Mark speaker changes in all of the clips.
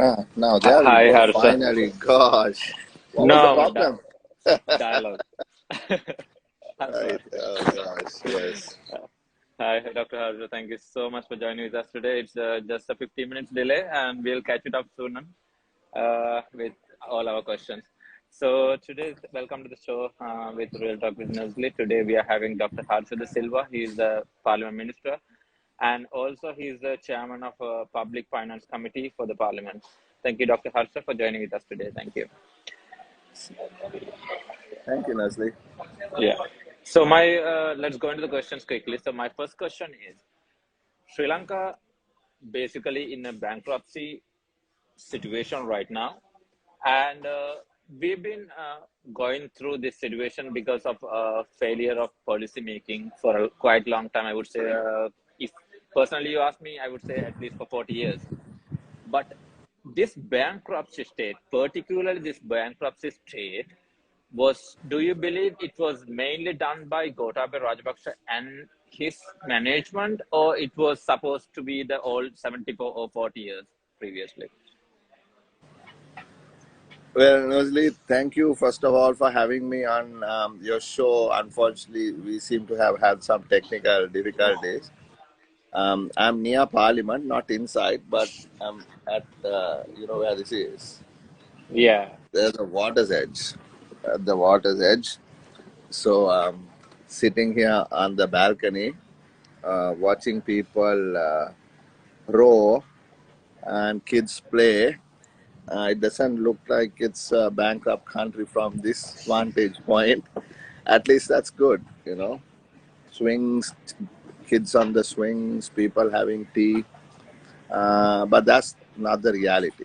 Speaker 1: Now there we
Speaker 2: Hi,
Speaker 1: go.
Speaker 2: Harsha.
Speaker 1: Finally, gosh, what was the
Speaker 2: No,
Speaker 1: problem?
Speaker 2: dialogue. I'm
Speaker 1: Right.
Speaker 2: sorry.
Speaker 1: Oh gosh, yes.
Speaker 2: Hi, Dr. Harsha. Thank you so much for joining with us today. It's just a 15 minutes delay, and we'll catch it up soon with all our questions. So today, welcome to the show with Real Talk with Nuzly. Today we are having Dr. Harsha De Silva. He is the Parliament Minister, and also he is the Chairman of Public Finance Committee for the Parliament. Thank you, Dr. Harsha, for joining with us today. Thank you.
Speaker 1: Thank you, Nuzly.
Speaker 2: Yeah. So my let's go into the questions quickly. So my first question is Sri Lanka basically in a bankruptcy situation right now, and we've been going through this situation because of failure of policy making for a quite long time. I would say, if personally you ask me, I would say at least for 40 years. But this bankruptcy state, particularly this bankruptcy state, do you believe it was mainly done by Gotabaya Rajapaksa and his management, or it was supposed to be the old 74 or 40 years previously?
Speaker 1: Well, Nuzly, thank you first of all for having me on your show. Unfortunately, we seem to have had some technical difficulties. I'm near Parliament, not inside, but I'm at where this is.
Speaker 2: Yeah.
Speaker 1: There's a water's edge. At the water's edge. So sitting here on the balcony, watching people row and kids play. It doesn't look like it's a bankrupt country from this vantage point. At least that's good, Swings, kids on the swings, people having tea. But that's not the reality,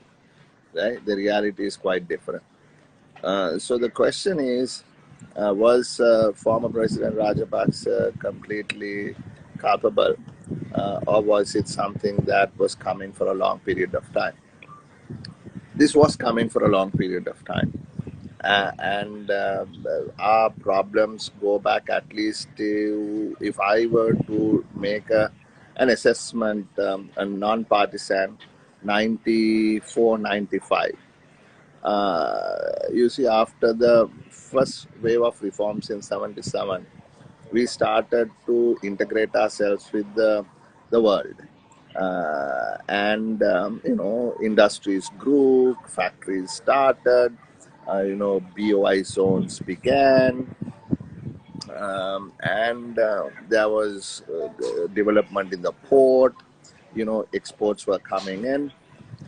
Speaker 1: right? The reality is quite different. So the question is, was former President Rajapaksa completely culpable, or was it something that was coming for a long period of time? This was coming for a long period of time, and our problems go back at least to, if I were to make an assessment, a non-partisan, 94, 95. You see, after the first wave of reforms in 77, we started to integrate ourselves with the world. And, industries grew, factories started, BOI zones began, and there was development in the port, exports were coming in.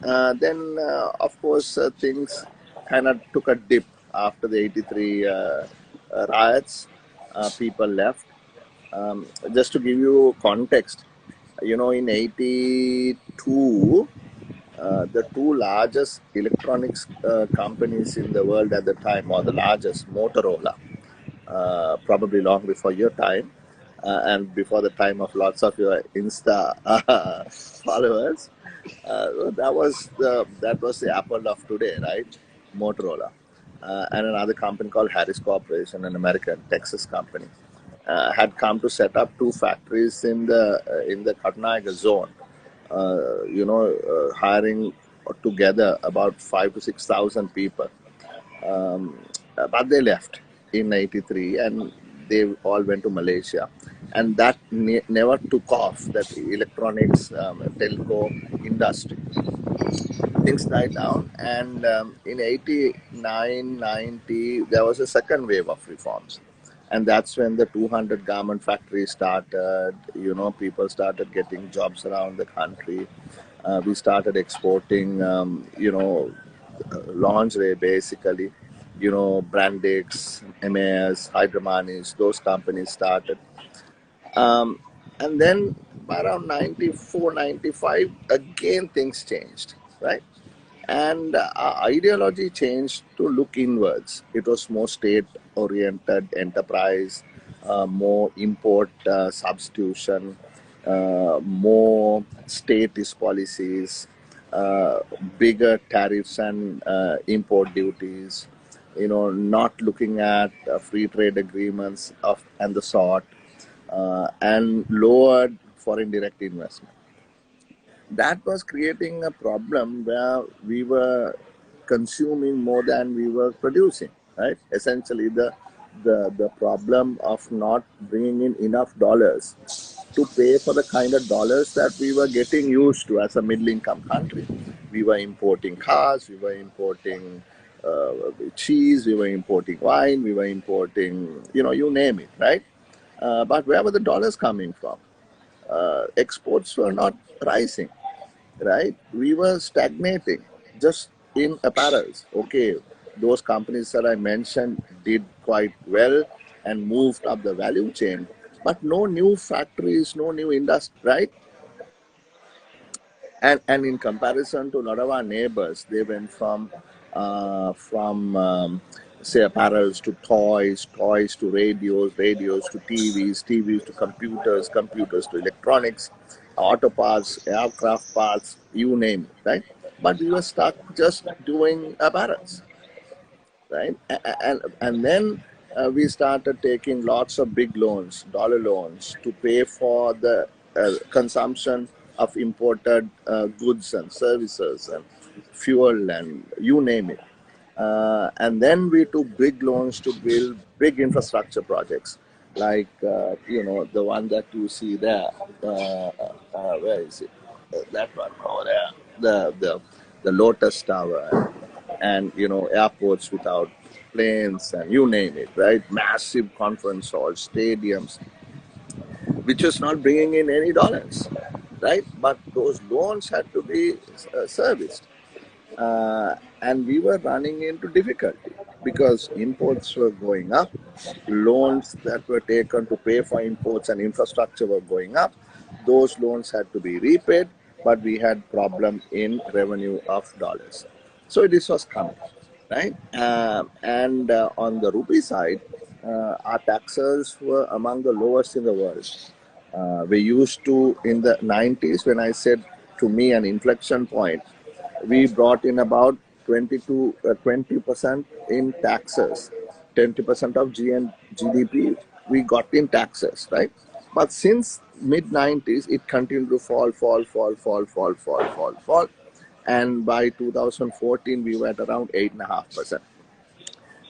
Speaker 1: Then, of course, things kind of took a dip after the 83 riots. People left. Just to give you context, in 82, the two largest electronics companies in the world at the time, or the largest, Motorola, probably long before your time, and before the time of lots of your Insta followers. That was the Apple of today, right? Motorola, and another company called Harris Corporation, an American Texas company, had come to set up two factories in the Karnataka zone. Hiring together about 5 to 6 thousand people. Um, but they left in '83, and they all went to Malaysia, and that never took off. That electronics, telco industry, things died down, and in '89, '90, there was a second wave of reforms, and that's when the 200 garment factories started. People started getting jobs around the country. We started exporting, lingerie basically, Brandix, MAS, Hydromanis, those companies started. Um, and then around 94, 95, again things changed, right? And our ideology changed to look inwards. It was more state oriented enterprise, more import substitution, more statist policies, bigger tariffs and import duties, not looking at free trade agreements and the sort, and lowered foreign direct investment. that was creating a problem where we were consuming more than we were producing, right? Essentially, the problem of not bringing in enough dollars to pay for the kind of dollars that we were getting used to as a middle income country. We were importing cars, we were importing cheese, we were importing wine, we were importing, you name it, right? But where were the dollars coming from? Exports were not rising, right? We were stagnating just in apparels. Okay, those companies that I mentioned did quite well and moved up the value chain, but no new factories, no new industry, right? And in comparison to a lot of our neighbors, they went from say apparels to toys, toys to radios, radios to TVs, TVs to computers, computers to electronics, auto parts, aircraft parts, you name it, right? But we were stuck just doing apparels, right? And then we started taking lots of big loans, dollar loans, to pay for the consumption of imported goods and services and fuel and you name it. And then we took big loans to build big infrastructure projects, like the one that you see there. Where is it? That one over there. The Lotus Tower, and airports without planes, and you name it, right? Massive conference halls, stadiums, which was not bringing in any dollars, right? But those loans had to be serviced, and we were running into difficulty because imports were going up, loans that were taken to pay for imports and infrastructure were going up. Those loans had to be repaid, but we had problem in revenue of dollars. So this was coming, right? And on the rupee side, our taxes were among the lowest in the world. We used to, in the 90s, when I said to me an inflection point, we brought in about 20% in taxes. 20% of GDP we got in taxes, right? But since mid 90s, it continued to fall, fall, fall, fall, fall, fall, fall, fall. And by 2014, we were at around 8.5%.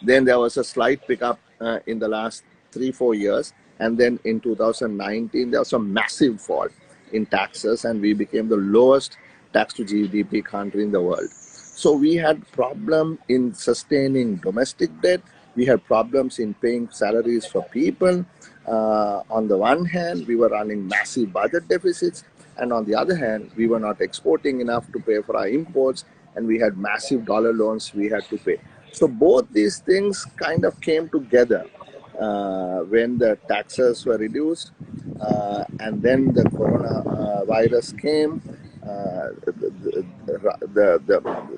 Speaker 1: Then there was a slight pickup in the last 3-4 years. And then in 2019, there was a massive fall in taxes, and we became the lowest tax to GDP country in the world. So we had problem in sustaining domestic debt. We had problems in paying salaries for people. On the one hand, we were running massive budget deficits, and on the other hand, we were not exporting enough to pay for our imports, and we had massive dollar loans we had to pay. So both these things kind of came together when the taxes were reduced, and then the coronavirus came.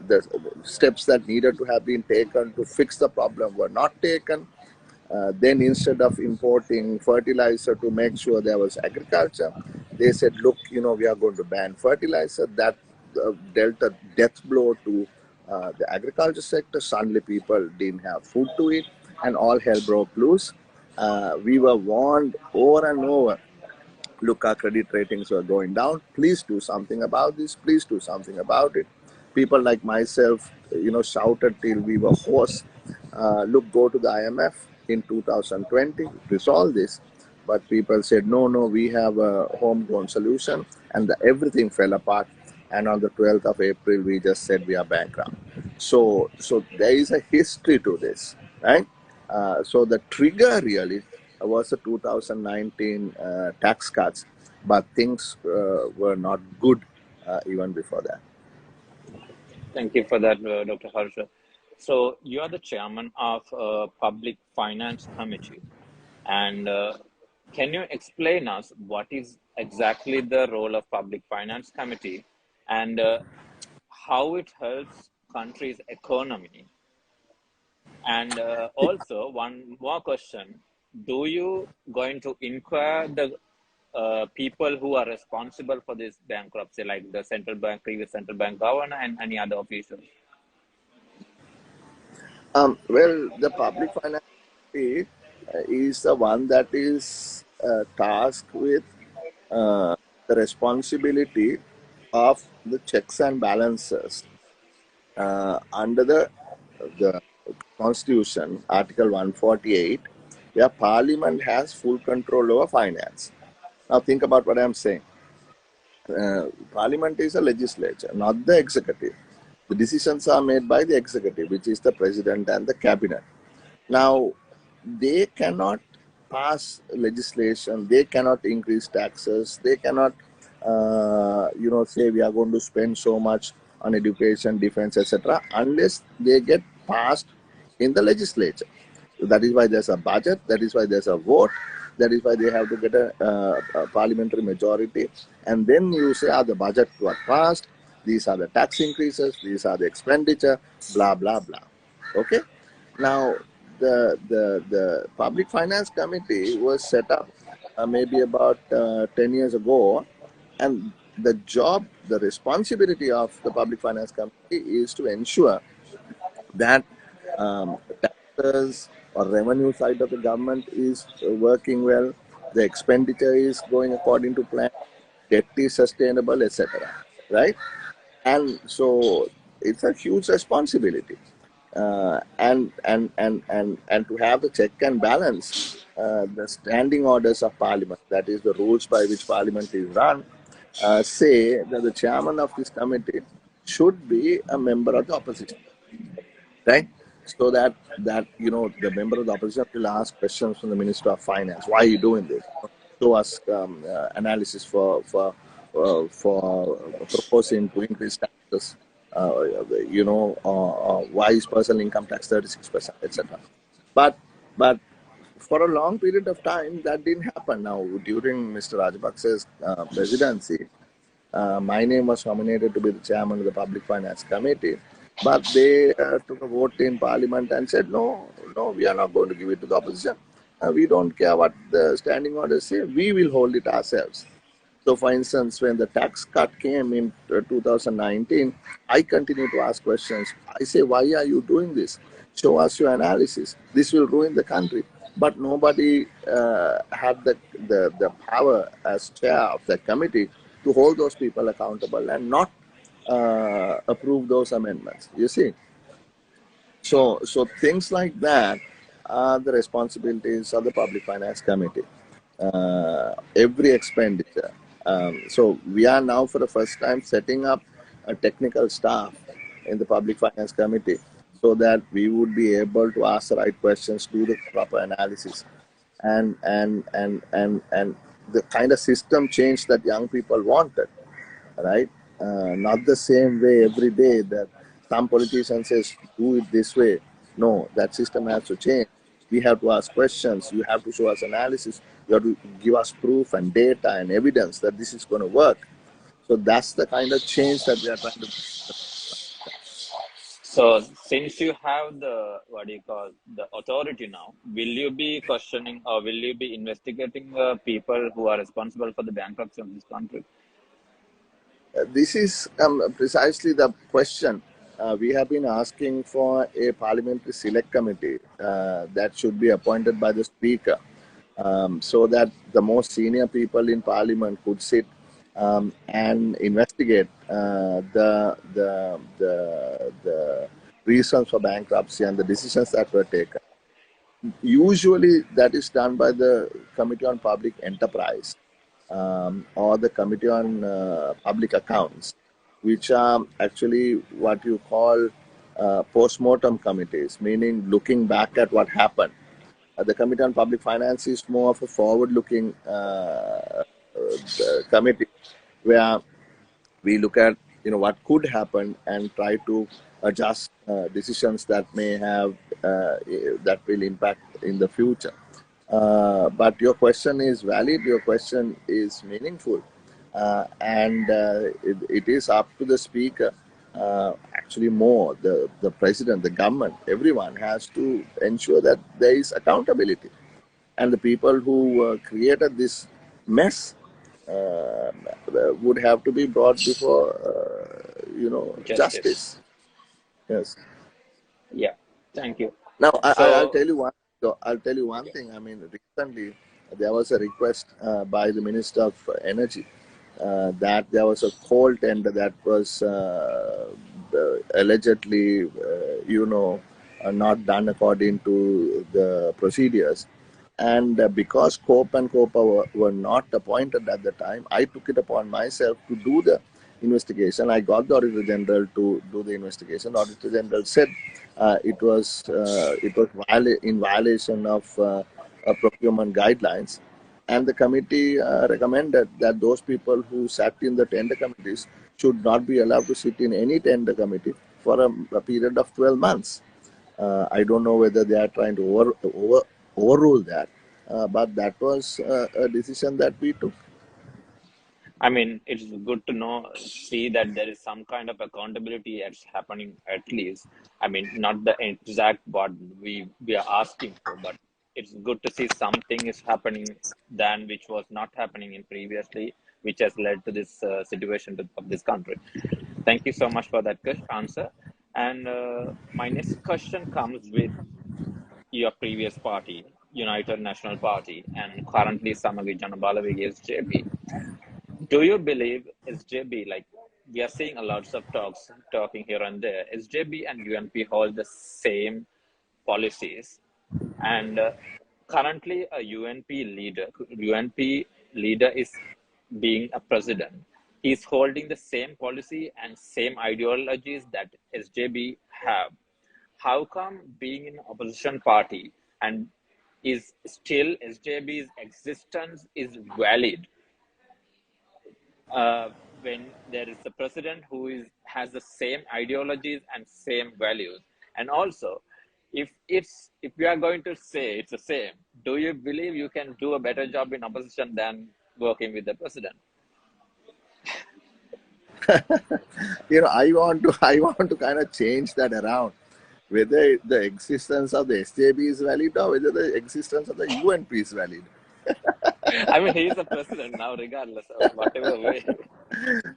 Speaker 1: The steps that needed to have been taken to fix the problem were not taken. Then instead of importing fertilizer to make sure there was agriculture, they said, look, we are going to ban fertilizer. That dealt a death blow to the agriculture sector. Suddenly people didn't have food to eat, and all hell broke loose. We were warned over and over, look, our credit ratings were going down. Please do something about this. Please do something about it. People like myself, shouted till we were hoarse. Look, go to the IMF in 2020, resolve this. But people said, no, no, we have a homegrown solution, and everything fell apart. And on the 12th of April, we just said we are bankrupt. So there is a history to this, right? So the trigger really was the 2019 tax cuts, but things were not good even before that.
Speaker 2: Thank you for that, Dr. Harsha. So you are the chairman of Public Finance Committee, and can you explain us what is exactly the role of Public Finance Committee, and how it helps country's economy? And also, one more question: do you going to inquire the people who are responsible for this bankruptcy, like the central bank, previous central bank governor, and any other officials?
Speaker 1: Well, the public finance is the one that is tasked with the responsibility of the checks and balances under the Constitution, Article 148, where Parliament has full control over finance. Now, think about what I'm saying. Parliament is a legislature, not the executive. The decisions are made by the executive, which is the president and the cabinet. Now, they cannot pass legislation, they cannot increase taxes, they cannot, say we are going to spend so much on education, defense, etc., unless they get passed in the legislature. That is why there's a budget, that is why there's a vote, that is why they have to get a parliamentary majority. And then you say, the budget got passed, these are the tax increases, these are the expenditure, blah, blah, blah. Okay? Now, the Public Finance Committee was set up maybe about 10 years ago, and the job, the responsibility of the Public Finance Committee is to ensure that taxes or revenue side of the government is working well, the expenditure is going according to plan, debt is sustainable, etc. Right? And so it's a huge responsibility. And to have the check and balance, the standing orders of Parliament, that is the rules by which Parliament is run, say that the chairman of this committee should be a member of the opposition, right? So that the member of the opposition will ask questions from the Minister of Finance. Why are you doing this? Show us analysis for proposing to increase taxes. Why is personal income tax 36%, etc. But for a long period of time, that didn't happen. Now, during Mr. Rajapaksa's presidency, my name was nominated to be the chairman of the Public Finance Committee, but they took a vote in Parliament and said, no, we are not going to give it to the opposition. We don't care what the standing orders say. We will hold it ourselves. So, for instance, when the tax cut came in 2019, I continue to ask questions. I say, why are you doing this? Show us your analysis. This will ruin the country. But nobody had the power as chair of the committee to hold those people accountable and not approve those amendments. You see? So things like that are the responsibilities of the Public Finance Committee. Every expenditure. So we are now for the first time setting up a technical staff in the Public Finance Committee so that we would be able to ask the right questions, do the proper analysis, and the kind of system change that young people wanted, right? Not the same way every day that some politician says, do it this way. No, that system has to change. We have to ask questions. You have to show us analysis. You have to give us proof and data and evidence that this is going to work. So that's the kind of change that we are trying to.
Speaker 2: So, since you have the the authority now, will you be questioning or will you be investigating people who are responsible for the bankruptcy of this country?
Speaker 1: This is precisely the question. We have been asking for a parliamentary select committee that should be appointed by the Speaker, so that the most senior people in Parliament could sit and investigate the reasons for bankruptcy and the decisions that were taken. Usually, that is done by the Committee on Public Enterprise or the Committee on Public Accounts, which are actually what you call post-mortem committees, meaning looking back at what happened. The Committee on Public Finance is more of a forward-looking committee where we look at what could happen and try to adjust decisions that may have that will impact in the future. But your question is valid, your question is meaningful, and it is up to the Speaker, actually more, the President, the government, everyone has to ensure that there is accountability. And the people who created this mess would have to be brought before,
Speaker 2: Justice.
Speaker 1: justice. Yes.
Speaker 2: Yeah. Thank you.
Speaker 1: Now, I'll
Speaker 2: So,
Speaker 1: tell you one. So I'll tell you one thing. I mean, recently there was a request by the Minister of Energy that there was a coal tender that was allegedly, not done according to the procedures. And because Cope and Copa were not appointed at the time, I took it upon myself to do the investigation. I got the Auditor General to do the investigation. The Auditor General said it was in violation of procurement guidelines, and the committee recommended that those people who sat in the tender committees should not be allowed to sit in any tender committee for a period of 12 months. I don't know whether they are trying to overrule that, but that was a decision that we took.
Speaker 2: I mean, it's good to know, see that there is some kind of accountability that's happening at least. I mean, not the exact what we are asking for, but it's good to see something is happening than which was not happening in previously, which has led to this situation of this country. Thank you so much for that answer. And my next question comes with your previous party, United National Party, and currently Samagi Janabalawig is JB. Do you believe SJB, like we are seeing a lots of talking here and there, SJB and UNP hold the same policies, and currently a UNP leader is being a president. He's holding the same policy and same ideologies that SJB have. How come being in opposition party and is still SJB's existence is valid uh, when there is a president who has the same ideologies and same values? And also, if we are going to say it's the same, do you believe you can do a better job in opposition than working with the president?
Speaker 1: I want to kind of change that around. Whether the existence of the SJB is valid or whether the existence of the UNP is valid.
Speaker 2: I mean, he is a president now, regardless of whatever way.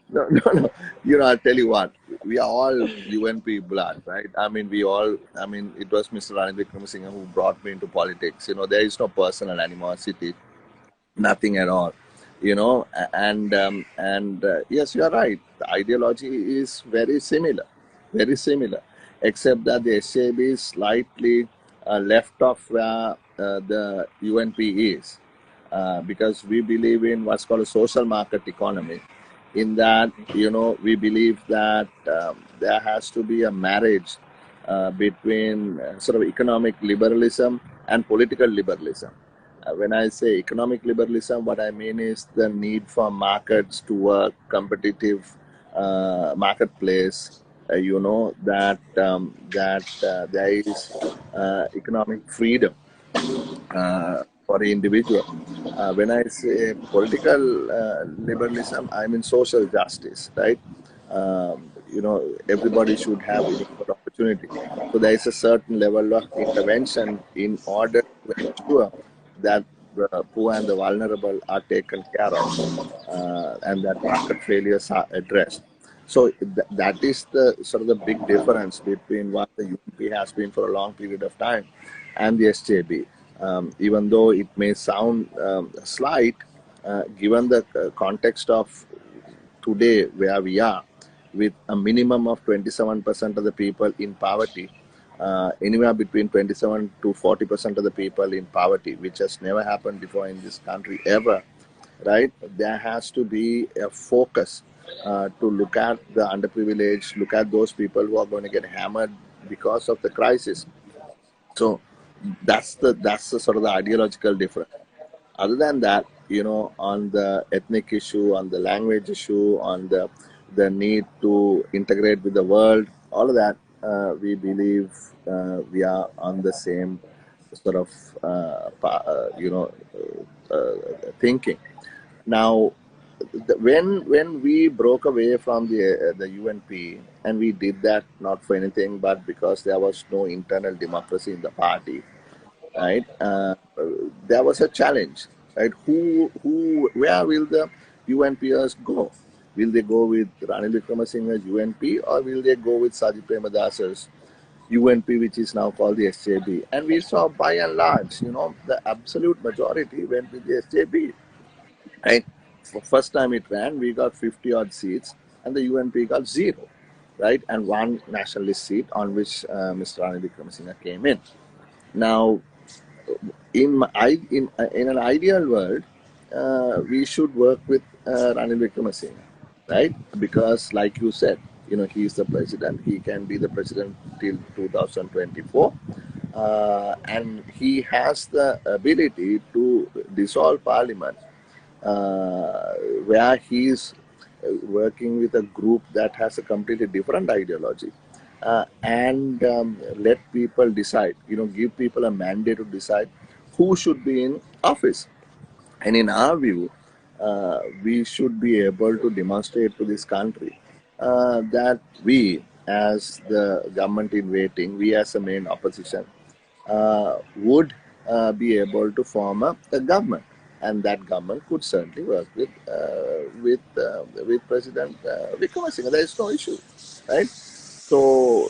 Speaker 1: No, no, no. I'll tell you what. We are all UNP blood, right? I mean, it was Mr. Ranil Wickremesinghe who brought me into politics. There is no personal animosity, nothing at all. And yes, you are right. The ideology is very similar, except that the SAB is slightly left off where the UNP is, because we believe in what's called a social market economy. In that, we believe that there has to be a marriage between sort of economic liberalism and political liberalism. When I say economic liberalism, what I mean is the need for markets to work, competitive marketplace. That there is economic freedom for the individual. When I say political liberalism, I mean social justice, right? Everybody should have equal opportunity. So there is a certain level of intervention in order to ensure that the poor and the vulnerable are taken care of, and that market failures are addressed. So that is the sort of the big difference between what the UP has been for a long period of time and the SJB. Even though it may sound slight, given the context of today where we are, with a minimum of 27% of the people in poverty, anywhere between 27 to 40% of the people in poverty, which has never happened before in this country ever, right? There has to be a focus to look at the underprivileged, look at those people who are going to get hammered because of the crisis. So that's the sort of the ideological difference. Other than that, on the ethnic issue, on the language issue, on the need to integrate with the world, all of that, we believe we are on the same sort of thinking. Now, when we broke away from the UNP, and we did that not for anything but because there was no internal democracy in the party, right? There was a challenge, right? Where will the UNPers go? Will they go with Ranil Wickremesinghe's UNP, or will they go with Sajid Premadasa's UNP, which is now called the SJB? And we saw, by and large, the absolute majority went with the SJB, right? first time it ran, we got 50 odd seats, and the UNP got zero, right? And one nationalist seat on which Mr. Ranil Wickremesinghe came in. Now, in an ideal world, we should work with Ranil Wickremesinghe, right? Because, like you said, he is the president. He can be the president till 2024, and he has the ability to dissolve parliament, where he is working with a group that has a completely different ideology, and let people decide, give people a mandate to decide who should be in office. And in our view, we should be able to demonstrate to this country that we, as the government in waiting, we as the main opposition, would be able to form a government, and that government could certainly work with President Wickremesinghe. There is no issue, right? So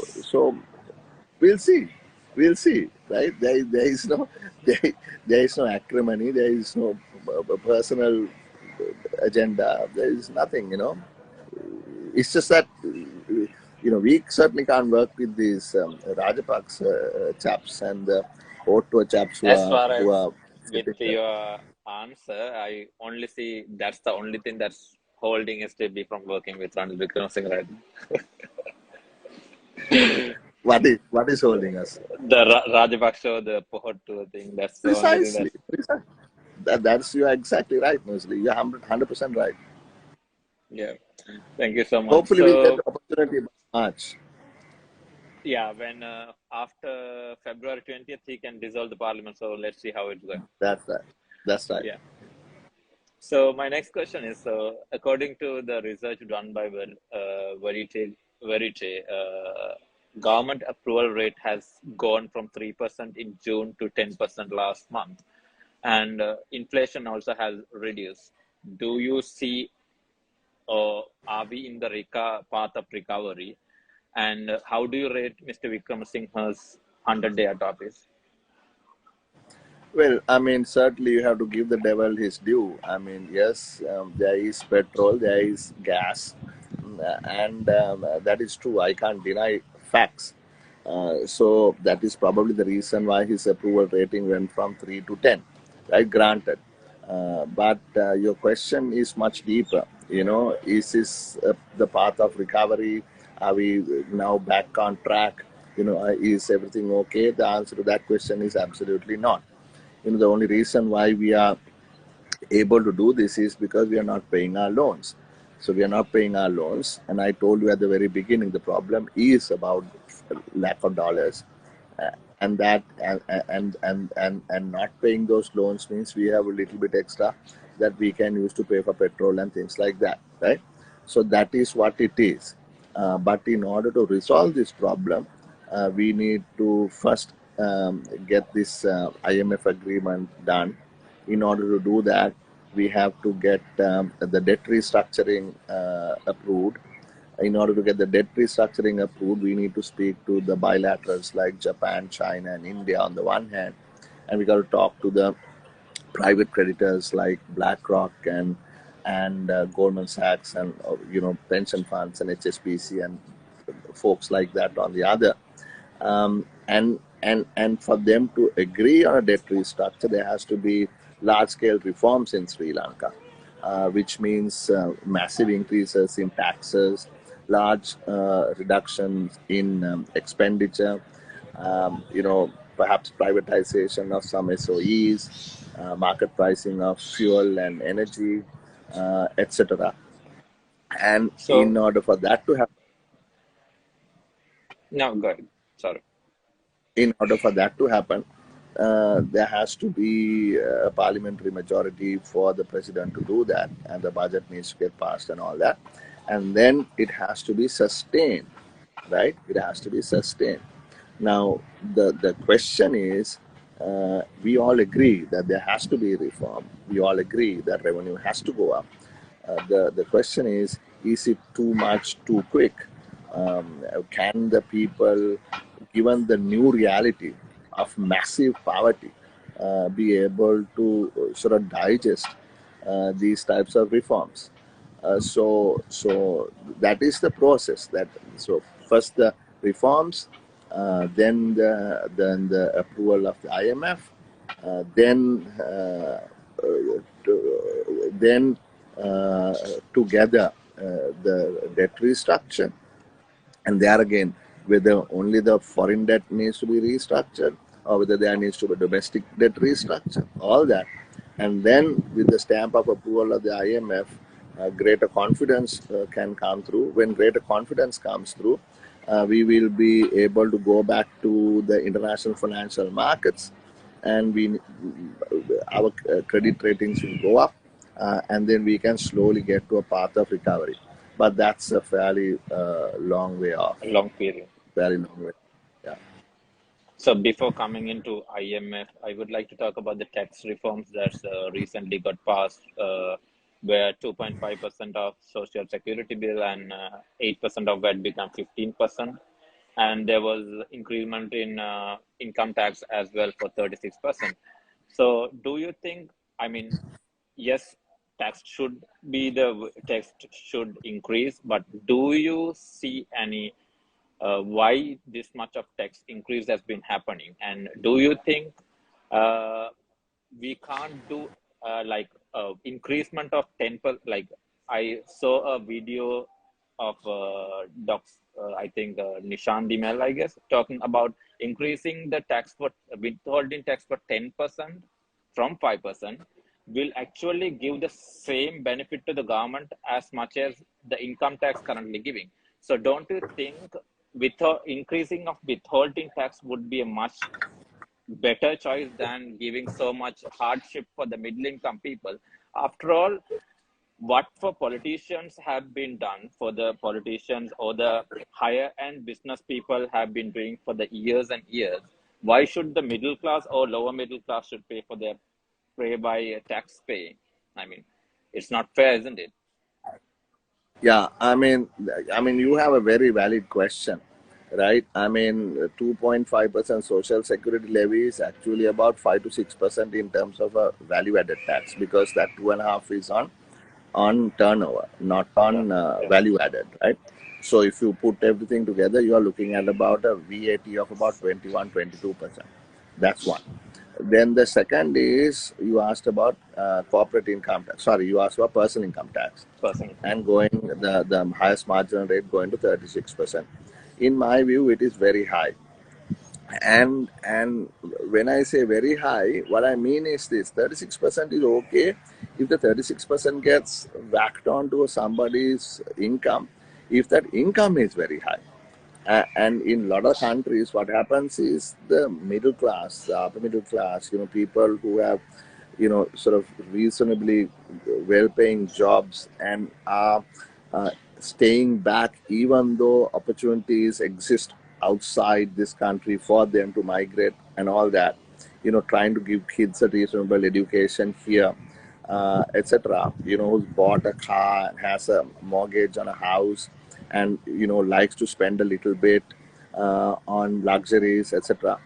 Speaker 1: we'll see. We'll see, right? There is no there is no acrimony. There is no personal agenda. There is nothing. It's just that we certainly can't work with these Rajapaksa chaps and the Otto chaps who
Speaker 2: As
Speaker 1: are
Speaker 2: far
Speaker 1: who
Speaker 2: as
Speaker 1: are
Speaker 2: with
Speaker 1: sitting there.
Speaker 2: your answer, I only see that's the only thing that's holding STB from working with Ranil Wickremesinghe right now.
Speaker 1: What is holding us?
Speaker 2: The Rajapaksa, the Pohottu thing, that's the only thing
Speaker 1: Precisely,
Speaker 2: that's.
Speaker 1: precisely. That's you are exactly right, Nuzly. You're 100% right.
Speaker 2: Yeah. Thank you so much.
Speaker 1: Hopefully, we'll get
Speaker 2: So,
Speaker 1: the opportunity by March.
Speaker 2: yeah, when after February 20th, he can dissolve the parliament. So, let's see how it's going.
Speaker 1: That's right. That's right.
Speaker 2: Yeah. So, my next question is according to the research done by Verite, government approval rate has gone from 3% in June to 10% last month. And inflation also has reduced. Do you see, or are we in the path of recovery? And how do you rate Mr. Wickremesinghe's 100-day at office?
Speaker 1: Well, I mean, certainly you have to give the devil his due. I mean, yes, there is petrol, there is gas, and that is true. I can't deny facts. So that is probably the reason why his approval rating went from 3 to 10, right? Granted. But your question is much deeper. Is this the path of recovery? Are we now back on track? Is everything okay? The answer to that question is absolutely not. The only reason why we are able to do this is because we are not paying our loans. So we are not paying our loans, and I told you at the very beginning, the problem is about lack of dollars, and that and not paying those loans means we have a little bit extra that we can use to pay for petrol and things like that, right? So that is what it is. But in order to resolve this problem, we need to first get this IMF agreement done. In order to do that, we have to get the debt restructuring approved. In order to get the debt restructuring approved, we need to speak to the bilaterals like Japan, China, and India on the one hand, and we got to talk to the private creditors like BlackRock and Goldman Sachs, and pension funds and HSBC and folks like that on the other. And for them to agree on a debt restructure, there has to be large-scale reforms in Sri Lanka, which means massive increases in taxes, large reductions in expenditure, perhaps privatization of some SOEs, market pricing of fuel and energy, etc. And in
Speaker 2: So,
Speaker 1: order for that to happen,
Speaker 2: no, go ahead. Sorry.
Speaker 1: there has to be a parliamentary majority for the president to do that, and the budget needs to get passed and all that. And then it has to be sustained, right? It has to be sustained. Now, the question is, we all agree that there has to be reform. We all agree that revenue has to go up. The question is it too much too quick? Can the people, given the new reality of massive poverty, be able to sort of digest these types of reforms. So that is the process. So first the reforms, then the approval of the IMF, then together the debt restructure, and there again, whether only the foreign debt needs to be restructured or whether there needs to be domestic debt restructure, all that. And then with the stamp of approval of the IMF, greater confidence can come through. When greater confidence comes through, we will be able to go back to the international financial markets, and our credit ratings will go up, and then we can slowly get to a path of recovery. But that's a fairly long way off.
Speaker 2: A long period.
Speaker 1: Very long way. Yeah.
Speaker 2: So before coming into IMF, I would like to talk about the tax reforms that recently got passed, where 2.5% of social security bill and 8% of that become 15%. And there was increment in income tax as well for 36%. So do you think, I mean, yes, tax should increase, but do you see any why this much of tax increase has been happening? And do you think uh, we can't do like increasement of 10%? Like I saw a video of docs, I think Nishan Dimel, I guess, talking about increasing the tax for withholding tax for 10% from 5% will actually give the same benefit to the government as much as the income tax currently giving. So don't you think increasing of withholding tax would be a much better choice than giving so much hardship for the middle income people? After all, what for politicians have been done for the politicians or the higher end business people have been doing for the years and years, why should the middle class or lower middle class should pay by tax pay? I mean, it's not fair, isn't it?
Speaker 1: Yeah, I mean, you have a very valid question, right? I mean, 2.5% social security levy is actually about 5 to 6% in terms of a value-added tax, because that 2.5 is on turnover, not
Speaker 2: Yeah,
Speaker 1: on
Speaker 2: yeah.
Speaker 1: value added, right? So if you put everything together, you are looking at about a VAT of about 21, 22%. That's one. Then the second is you asked about corporate income tax. Sorry, you asked about personal income tax,
Speaker 2: Personal.
Speaker 1: and going the highest marginal rate going to 36%. In my view, it is very high. And when I say very high, what I mean is this: 36% is okay if the 36% gets whacked onto somebody's income, if that income is very high. And in a lot of countries, what happens is the middle class, the upper middle class, people who have, sort of reasonably well-paying jobs and are uh, staying back, even though opportunities exist outside this country for them to migrate and all that. Trying to give kids a reasonable education here, etc. Who's bought a car, has a mortgage on a house, and likes to spend a little bit on luxuries, etc.,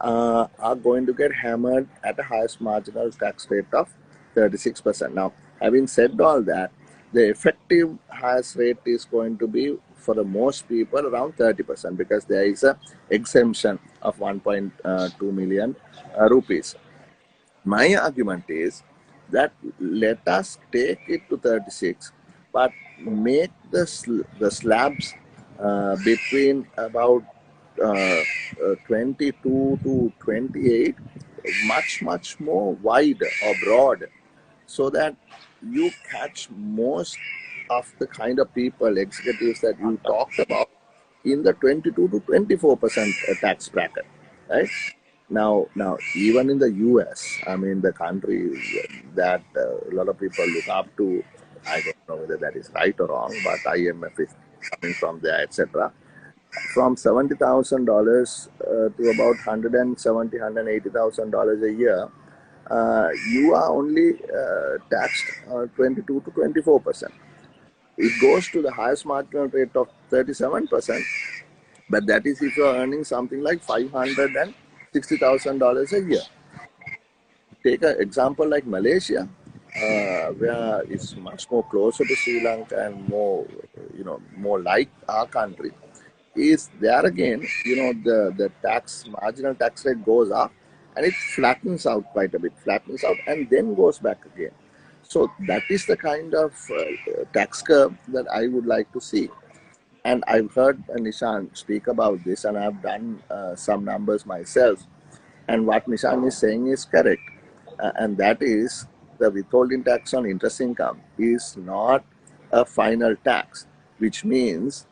Speaker 1: are going to get hammered at the highest marginal tax rate of 36%. Now, having said all that, the effective highest rate is going to be for the most people around 30%, because there is a exemption of 1.2 million rupees. My argument is that let us take it to 36, but make the slabs between about 22 to 28 much more wide or broad, so that you catch most of the kind of people, executives that you talked about, in the 22 to 24% tax bracket, right? Now, even in the US, I mean, the country that a lot of people look up to, I don't know whether that is right or wrong, but IMF is coming from there, etc. From $70,000 to about 170, $180,000 a year, you are only taxed 22 to 24%. It goes to the highest marginal rate of 37%, but that is if you are earning something like $560,000 a year. Take an example like Malaysia. where it's much more closer to Sri Lanka and more, more like our country, is there again, the marginal tax rate goes up and it flattens out quite a bit, flattens out and then goes back again. So that is the kind of tax curve that I would like to see. And I've heard Nishan speak about this, and I've done some numbers myself. And what Nishan is saying is correct. And that is the withholding tax on interest income is not a final tax, which means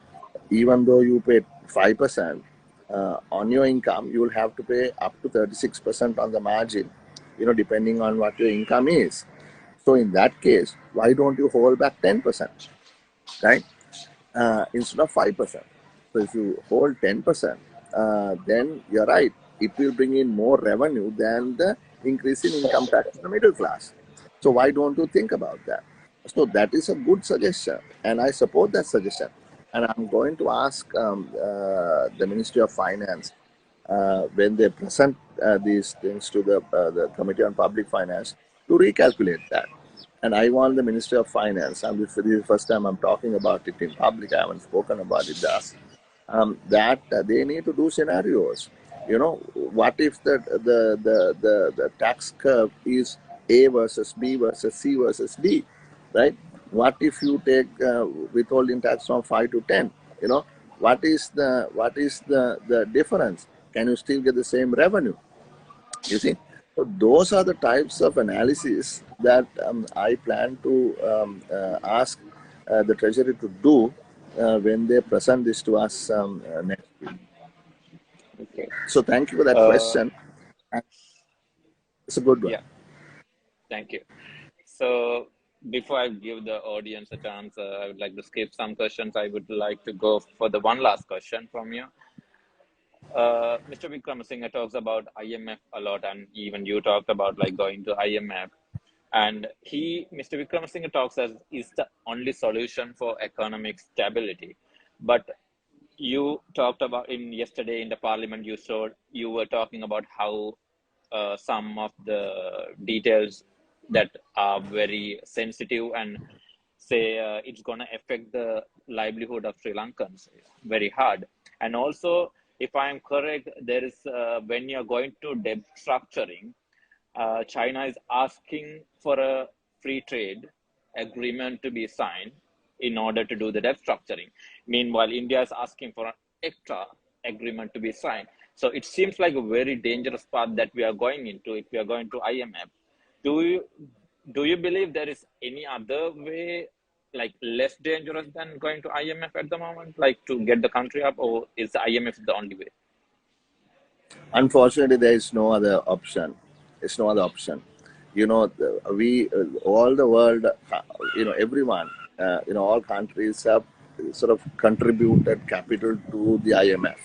Speaker 1: even though you pay 5% on your income, you will have to pay up to 36% on the margin, depending on what your income is. So in that case, why don't you hold back 10%, right? Instead of 5%. So if you hold 10%, then you're right. It will bring in more revenue than the increase in income tax in the middle class. So why don't you think about that? So that is a good suggestion, and I support that suggestion. And I'm going to ask the Ministry of Finance when they present these things to the Committee on Public Finance to recalculate that. And I want the Ministry of Finance, and this is the first time I'm talking about it in public, I haven't spoken about it thus, that they need to do scenarios. What if the tax curve is A versus B versus C versus D, right? What if you take withholding tax from 5 to 10? What is the difference? Can you still get the same revenue? You see, so those are the types of analysis that I plan to ask the Treasury to do when they present this to us next week.
Speaker 2: Okay.
Speaker 1: So thank you for that question. It's a good one.
Speaker 2: Yeah, thank you. So before I give the audience a chance, I would like to skip some questions. I would like to go for the one last question from you. Mr. Vikramasinghe talks about IMF a lot, and even you talked about like going to IMF. And Mr. Vikramasinghe talks as is the only solution for economic stability. But you talked about yesterday in the parliament, you were talking about how some of the details that are very sensitive and say it's going to affect the livelihood of Sri Lankans very hard. And also, if I am correct, there is when you're going to debt structuring, China is asking for a free trade agreement to be signed in order to do the debt structuring. Meanwhile, India is asking for an extra agreement to be signed. So it seems like a very dangerous path that we are going into if we are going to IMF. Do you believe there is any other way, like less dangerous than going to IMF at the moment, like to get the country up, or is the IMF the only way?
Speaker 1: Unfortunately, there is no other option. There's no other option. We all the world, everyone, all countries have sort of contributed capital to the IMF.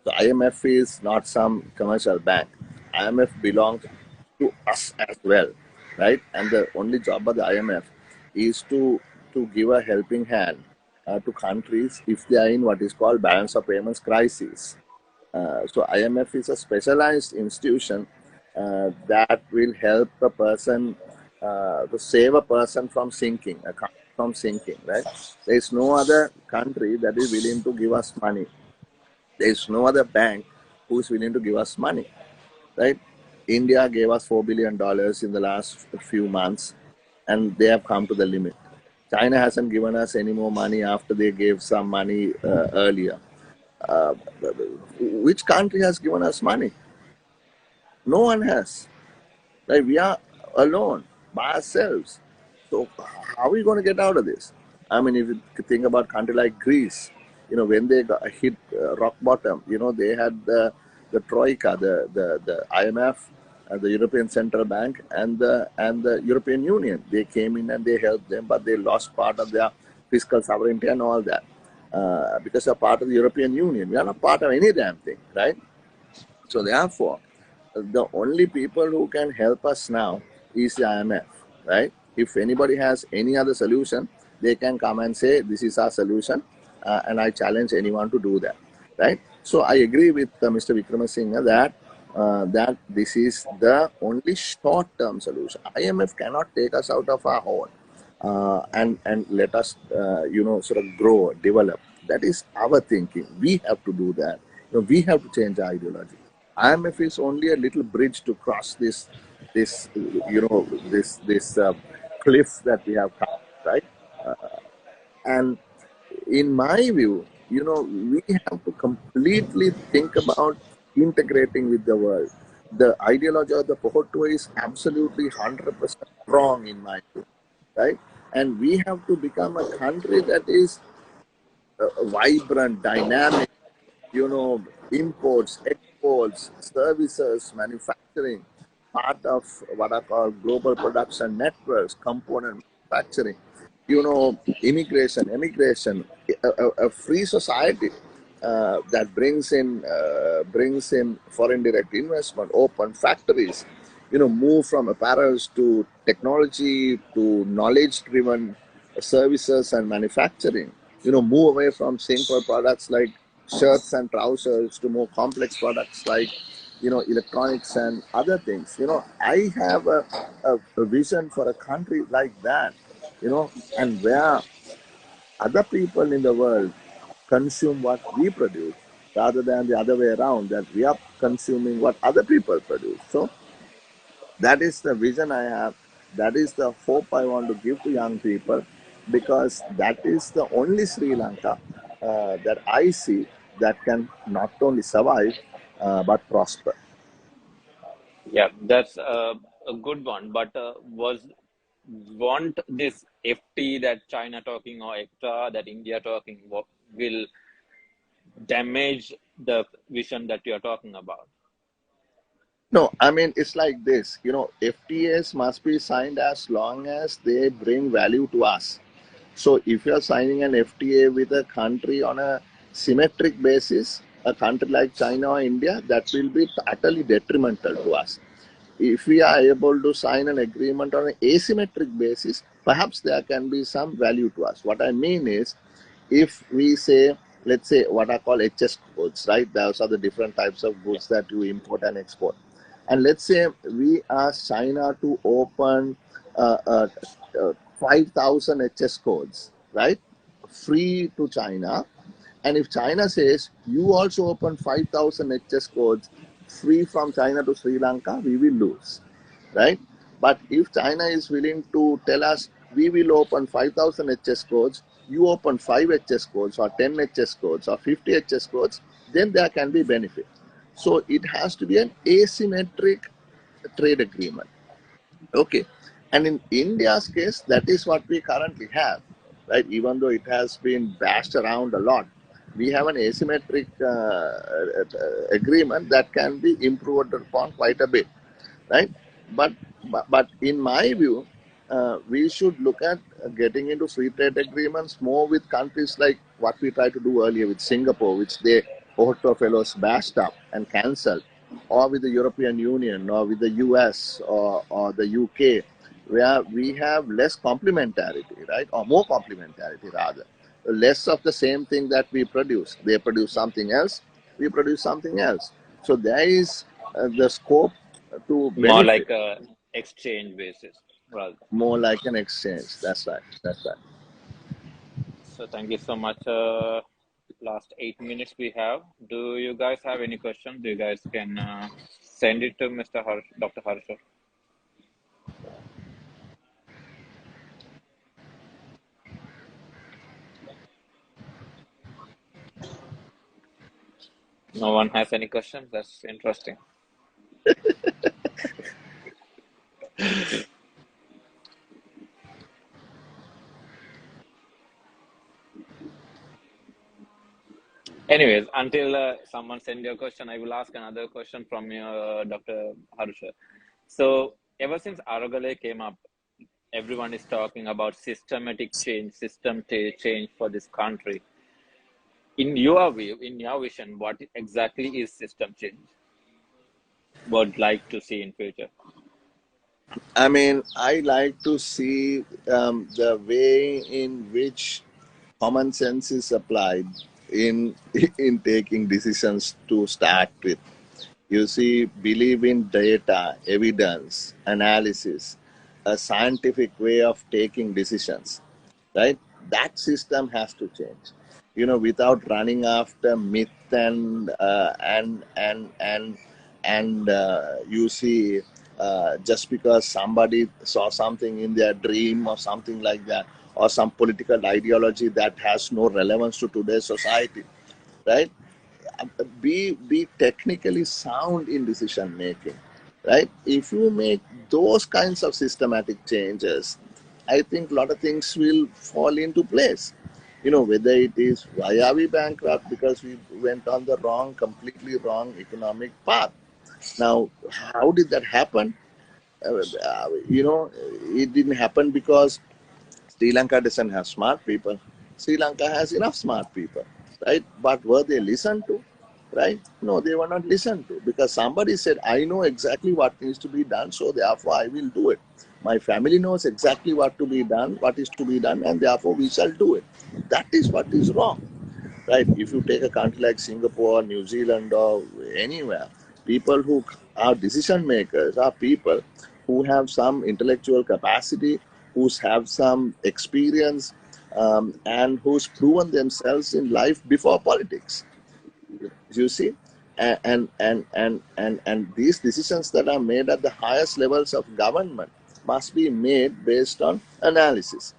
Speaker 1: The IMF is not some commercial bank. IMF belongs to us as well, right? And the only job of the IMF is to give a helping hand to countries if they are in what is called balance of payments crisis. So IMF is a specialized institution that will help a person to save a person from sinking, right? There is no other country that is willing to give us money. There is no other bank who is willing to give us money, right? India gave us $4 billion in the last few months, and they have come to the limit. China hasn't given us any more money after they gave some money earlier. Which country has given us money? No one has. Right? We are alone by ourselves. So how are we going to get out of this? I mean, if you think about a country like Greece, when they got hit rock bottom, they had the Troika, the IMF, the European Central Bank, and the European Union. They came in and they helped them, but they lost part of their fiscal sovereignty and all that. Because they're part of the European Union. We are not part of any damn thing, right? So therefore, the only people who can help us now is the IMF, right? If anybody has any other solution, they can come and say, this is our solution, and I challenge anyone to do that, right? So I agree with Mr. Vikramasinghe that that this is the only short-term solution. IMF cannot take us out of our hole and let us, sort of grow, develop. That is our thinking. We have to do that. We have to change our ideology. IMF is only a little bridge to cross this cliff that we have come, right? And in my view, we have to completely think about integrating with the world. The ideology of the Pohoto is absolutely 100% wrong in my view, right? And we have to become a country that is vibrant, dynamic, imports, exports, services, manufacturing, part of what are called global production networks, component manufacturing, immigration, emigration, a free society that brings in foreign direct investment, open factories, move from apparels to technology to knowledge-driven services and manufacturing. Move away from simple products like shirts and trousers to more complex products like electronics and other things. I have a vision for a country like that, and where other people in the world consume what we produce rather than the other way around, that we are consuming what other people produce. So that is the vision I have. That is the hope I want to give to young people, because that is the only Sri Lanka that I see that can not only survive but prosper.
Speaker 2: Yeah, that's a good one. But won't this FT that China talking or ECTA that India talking will damage the vision that you're talking about?
Speaker 1: No, I mean, it's like this. FTAs must be signed as long as they bring value to us. So if you're signing an FTA with a country on a symmetric basis, a country like China or India, that will be totally detrimental to us. If we are able to sign an agreement on an asymmetric basis, perhaps there can be some value to us. What I mean is, if we say, let's say what I call HS goods, right? Those are the different types of goods that you import and export. And let's say we ask China to open uh, uh, 5,000 HS codes, right? Free to China. And if China says, you also open 5,000 HS codes free from China to Sri Lanka, we will lose, right? But if China is willing to tell us, we will open 5,000 HS codes, you open 5 HS codes or 10 HS codes or 50 HS codes, then there can be benefit. So it has to be an asymmetric trade agreement. Okay. And in India's case, that is what we currently have, right? Even though it has been bashed around a lot, we have an asymmetric agreement that can be improved upon quite a bit, right? But in my view, we should look at getting into free trade agreements more with countries like what we tried to do earlier with Singapore, which they Porto fellows bashed up and cancelled, or with the European Union, or with the US or the UK, where we have less complementarity, right? Or more complementarity rather. Less of the same thing that we produce. They produce something else, we produce something else. So there is the scope to
Speaker 2: More
Speaker 1: benefit,
Speaker 2: like a exchange basis, rather.
Speaker 1: more like an exchange. That's right. That's right.
Speaker 2: So thank you so much. Last 8 minutes we have. Do you guys have any questions? You guys can send it to Dr. Harsha. No one has any questions. That's interesting. Anyways, until someone send your question, I will ask another question from Dr. Harsha. So ever since Arogale came up, everyone is talking about systematic change, change for this country. In your view, in your vision, what exactly is system change? Would like to see in future?
Speaker 1: I mean, I like to see the way in which common sense is applied in in taking decisions to start with. You see, believe in data, evidence, analysis, a scientific way of taking decisions, right? That system has to change. Without running after myth and you see, just because somebody saw something in their dream or something like that, or some political ideology that has no relevance to today's society, right? Be technically sound in decision making, right? If you make those kinds of systematic changes, I think a lot of things will fall into place. Whether it is why are we bankrupt, because we went on the completely wrong economic path. Now, how did that happen? It didn't happen because Sri Lanka doesn't have smart people. Sri Lanka has enough smart people, right? But were they listened to, right? No, they were not listened to, because somebody said, I know exactly what needs to be done, so therefore I will do it. My family knows exactly what to be done, what is to be done, and therefore we shall do it. That is what is wrong, right? If you take a country like Singapore, New Zealand, or anywhere, people who are decision makers are people who have some intellectual capacity, who have some experience, and who's proven themselves in life before politics. You see, and these decisions that are made at the highest levels of government must be made based on analysis.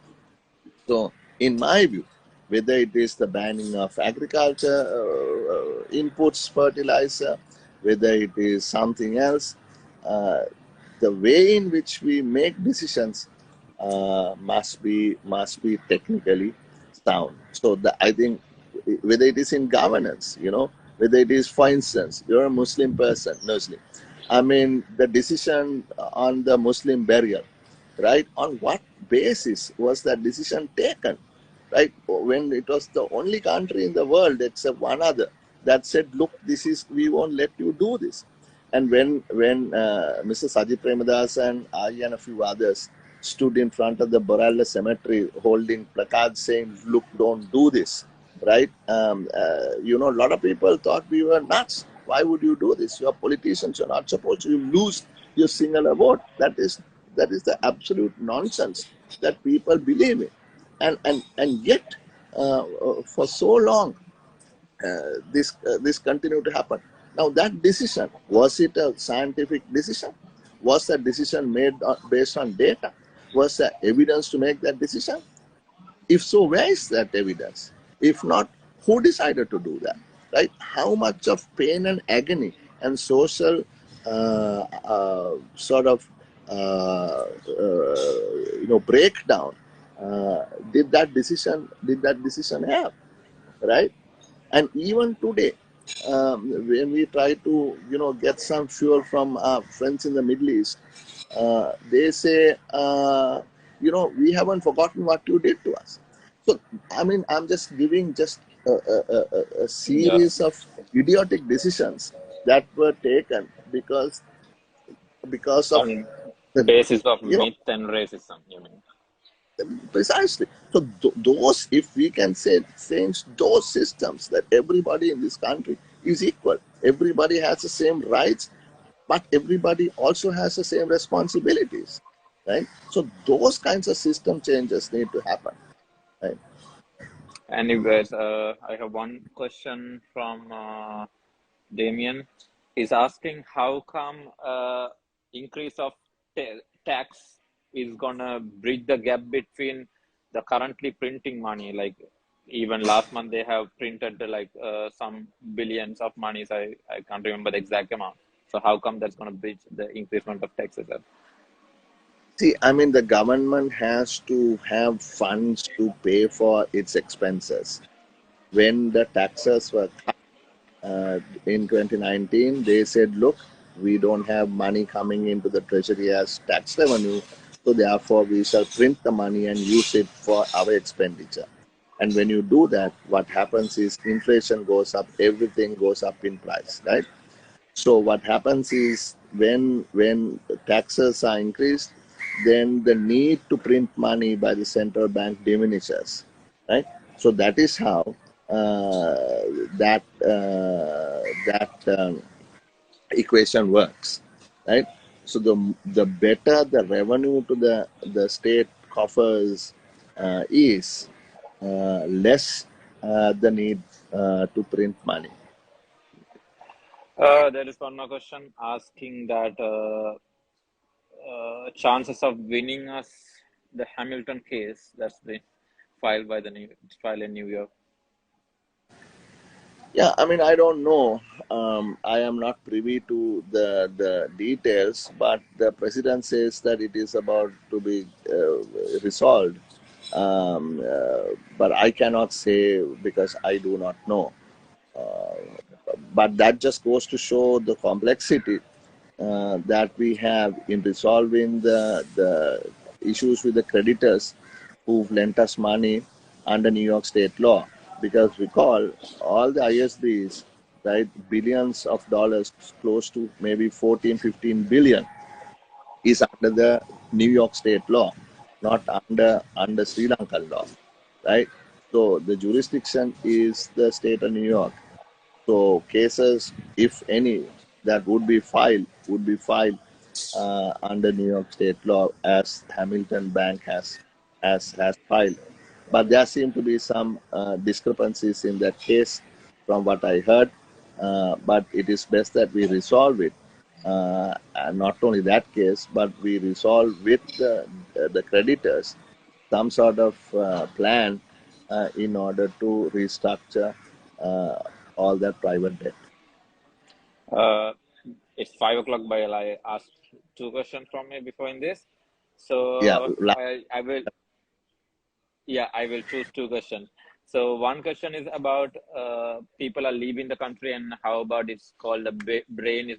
Speaker 1: So, in my view, whether it is the banning of agriculture inputs, fertilizer, whether it is something else, uh, the way in which we make decisions must be technically sound. So, I think whether it is in governance, whether it is, for instance, you're a Muslim person, Nuzly. I mean, the decision on the Muslim burial, right? On what basis was that decision taken, right? When it was the only country in the world except one other that said, look, we won't let you do this. And when Mr. Sajid Premadas and I and a few others stood in front of the Boralla cemetery holding placards saying, look, don't do this, right? A lot of people thought we were nuts. Why would you do this? You're politicians. You're not supposed to lose your single vote. That is the absolute nonsense that people believe in, and yet for so long this continued to happen. Now, that decision, was it a scientific decision? Was that decision made based on data? Was there evidence to make that decision? If so, where is that evidence? If not, who decided to do that? Right? How much of pain and agony and social sort of breakdown did that decision have? Right? And even today, when we try to get some fuel from our friends in the Middle East, they say, we haven't forgotten what you did to us. So, I mean, I'm just giving just a
Speaker 2: Yeah,
Speaker 1: series of idiotic decisions that were taken because of
Speaker 2: on
Speaker 1: the,
Speaker 2: basis of
Speaker 1: you know,
Speaker 2: myth and racism, you mean?
Speaker 1: precisely. So those, if we can say, change those systems, that everybody in this country is equal, everybody has the same rights, but everybody also has the same responsibilities, right? So those kinds of system changes need to happen, right?
Speaker 2: Anyways, I have one question from Damien. He's asking how come increase of tax is gonna bridge the gap between the currently printing money. Like even last month they have printed like some billions of monies. I can't remember the exact amount. So how come that's gonna bridge the increasement of taxes?
Speaker 1: See, I mean, the government has to have funds to pay for its expenses. When the taxes were in 2019, they said, look, we don't have money coming into the treasury as tax revenue, so therefore we shall print the money and use it for our expenditure. And when you do that, what happens is inflation goes up, everything goes up in price, right? So what happens is, when taxes are increased, then the need to print money by the central bank diminishes, right? So that is how that equation works, right? So the better the revenue to the state coffers is, less the need to print money.
Speaker 2: There is one more question asking that chances of winning us the Hamilton case that's been filed by the new file in New York.
Speaker 1: Yeah, I mean, I don't know. I am not privy to the details, but the president says that it is about to be resolved. But I cannot say because I do not know. But that just goes to show the complexity that we have in resolving the issues with the creditors who've lent us money under New York state law. Because recall, all the ISBs, right, billions of dollars, close to maybe 14, 15 billion, is under the New York state law, not under Sri Lankan law, right? So the jurisdiction is the state of New York. So cases, if any, that would be filed under New York state law, as Hamilton Bank has filed. But there seem to be some discrepancies in that case, from what I heard. But it is best that we resolve it. And not only that case, but we resolve with the creditors some sort of plan in order to restructure uh, all that private debt.
Speaker 2: Uh, it's 5 o'clock, but I asked two questions from me before in this.
Speaker 1: Yeah,
Speaker 2: So I will, yeah, I will choose two questions. So one question is about people are leaving the country and how about it's called the brain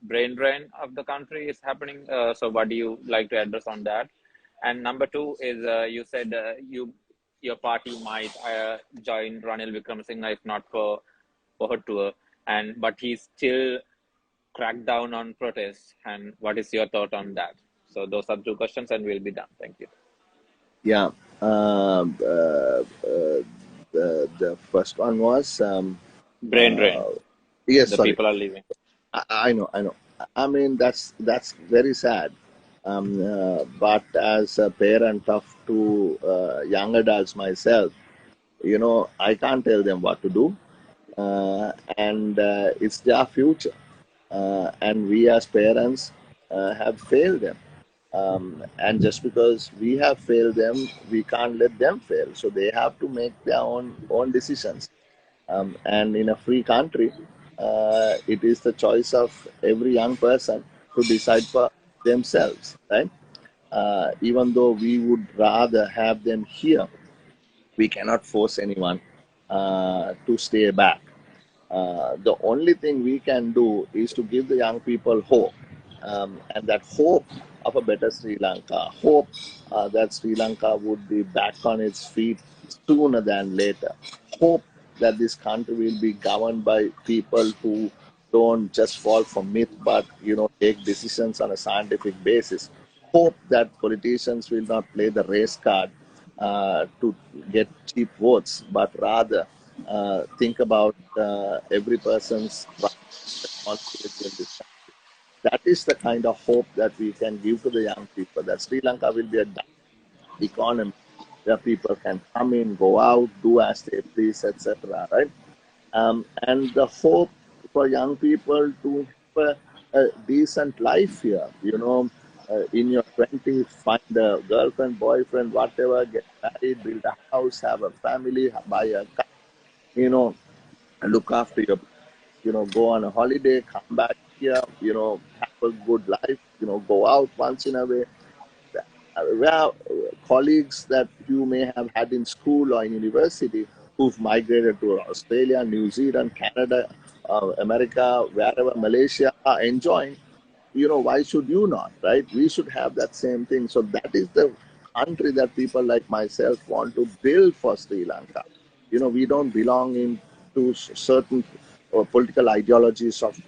Speaker 2: drain of the country is happening. So what do you like to address on that? And number two is you said your party might join Ranil Wickremesinghe if not for her tour, and but he still cracked down on protests. And what is your thought on that? So those are two questions, and we'll be done. Thank you.
Speaker 1: yeah. The first one was
Speaker 2: Brain
Speaker 1: uh,
Speaker 2: drain.
Speaker 1: yes,
Speaker 2: The
Speaker 1: sorry.
Speaker 2: people are leaving.
Speaker 1: I know, I know. I mean, that's very sad. But as a parent of two young adults myself, I can't tell them what to do, and it's their future. And we as parents have failed them. And just because we have failed them, we can't let them fail. So they have to make their own decisions. And in a free country, it is the choice of every young person to decide for themselves, right? Even though we would rather have them here, we cannot force anyone to stay back. The only thing we can do is to give the young people hope, and that hope of a better Sri Lanka, hope that Sri Lanka would be back on its feet sooner than later, hope that this country will be governed by people who don't just fall for myth, but take decisions on a scientific basis. Hope that politicians will not play the race card to get cheap votes, but rather think about every person's responsibility in this country. That is the kind of hope that we can give to the young people, that Sri Lanka will be a economy where people can come in, go out, do as they please, etc. Right? And the hope for young people to have a decent life here. In your 20s, find a girlfriend, boyfriend, whatever, get married, build a house, have a family, buy a car, you know, look after your, go on a holiday, come back here, have a good life, go out once in a way. Where colleagues that you may have had in school or in university who've migrated to Australia, New Zealand, Canada, America, wherever, Malaysia are enjoying, why should you not, right? We should have that same thing. So that is the country that people like myself want to build for Sri Lanka. We don't belong in to certain political ideologies of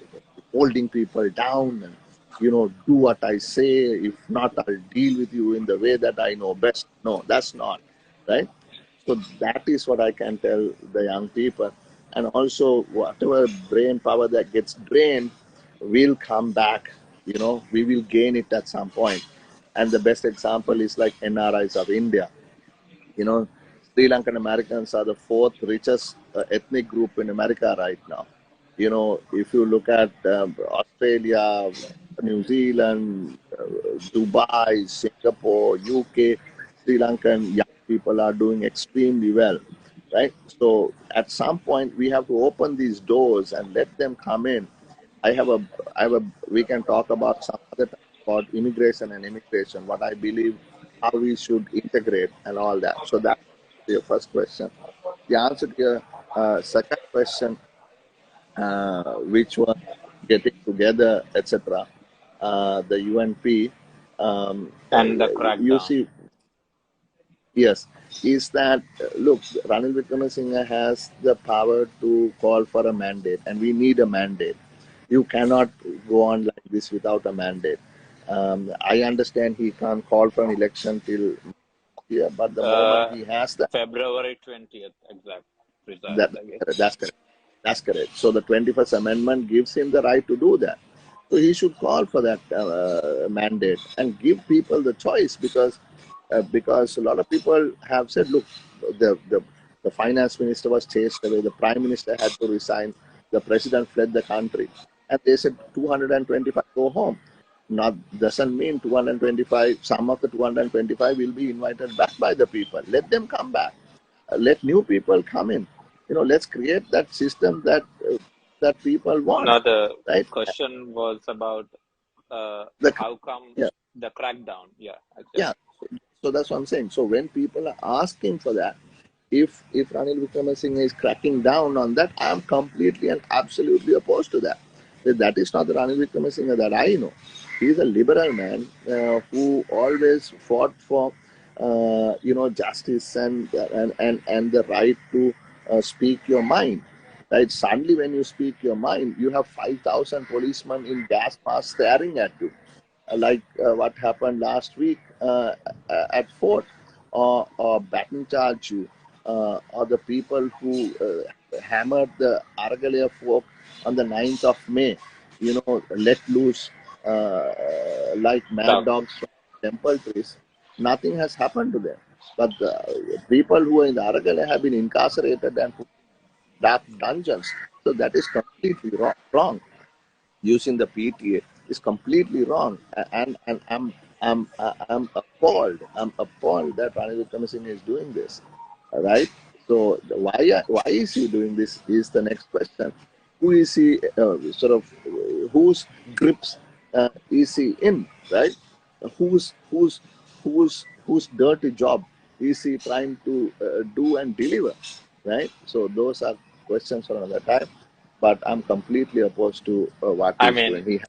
Speaker 1: holding people down and do what I say. If not, I'll deal with you in the way that I know best. No, that's not right. So that is what I can tell the young people. And also, whatever brain power that gets drained, we'll come back. We will gain it at some point. And the best example is like NRIs of India. You know, Sri Lankan Americans are the fourth richest ethnic group in America right now. If you look at Australia, New Zealand, Dubai, Singapore, UK, Sri Lankan young people are doing extremely well, right? So at some point we have to open these doors and let them come in. I have a, I have a. We can talk about some other time about immigration and immigration. What I believe, how we should integrate and all that. So that's your first question. The answer to your second question, which was getting together, etc. The UNP.
Speaker 2: And the
Speaker 1: You
Speaker 2: crackdown.
Speaker 1: see, yes, is that look, Ranil Wickremesinghe has the power to call for a mandate, and we need a mandate. You cannot go on like this without a mandate. I understand he can't call for an election till year, but the moment
Speaker 2: Uh,
Speaker 1: he has that,
Speaker 2: February 20th, exact, precise,
Speaker 1: that
Speaker 2: I guess.
Speaker 1: that's correct. That's correct. So the 21st Amendment gives him the right to do that. So he should call for that mandate and give people the choice, because a lot of people have said, look, the finance minister was chased away, the prime minister had to resign, the president fled the country, and they said 225 go home. Not doesn't mean 225. Some of the 225 will be invited back by the people. Let them come back. Let new people come in. Let's create that system that people want,
Speaker 2: Now, the
Speaker 1: right?
Speaker 2: question was about
Speaker 1: The
Speaker 2: how come
Speaker 1: yeah,
Speaker 2: the crackdown? Yeah,
Speaker 1: yeah.
Speaker 2: actually.
Speaker 1: So that's what I'm saying. So when people are asking for that, if Ranil Wickremesinghe is cracking down on that, I am completely and absolutely opposed to that. That is not the Ranil Wickremesinghe that I know. He is a liberal man who always fought for justice and the right to speak your mind. Right? Suddenly, when you speak your mind, you have 5,000 policemen in gas masks staring at you, like what happened last week at Fort, or baton charge you, or the people who hammered the Aragalaya folk on the 9th of May, let loose like mad
Speaker 2: Dog.
Speaker 1: dogs from temple trees. Nothing has happened to them. But the people who are in the Aragalaya have been incarcerated and put in dark dungeons. So that is completely wrong. Using the PTA is completely wrong, and I'm appalled. I'm appalled that Ranil Wickremesinghe is doing this. All right. So why is he doing this? Is the next question. Who is he whose grips is he in? Right. Whose dirty job is he trying to do and deliver? Right. So those are questions for another time, but I'm completely opposed to what
Speaker 2: I
Speaker 1: he's
Speaker 2: mean,
Speaker 1: doing. He,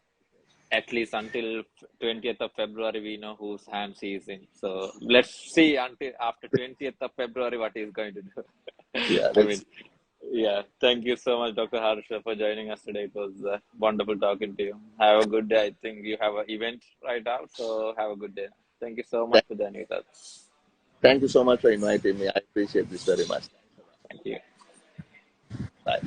Speaker 2: at least until 20th of February, we know whose hands he is in. So let's see until after 20th of February what he's going to do.
Speaker 1: yeah,
Speaker 2: I
Speaker 1: let's
Speaker 2: mean, yeah. Thank you so much, Dr. Harsha, for joining us today. It was wonderful talking to you. Have a good day. I think you have an event right now, so have a good day. Thank you so much
Speaker 1: thank,
Speaker 2: for joining us.
Speaker 1: thank you so much for inviting me. I appreciate this very much.
Speaker 2: Thank you.
Speaker 1: Bye.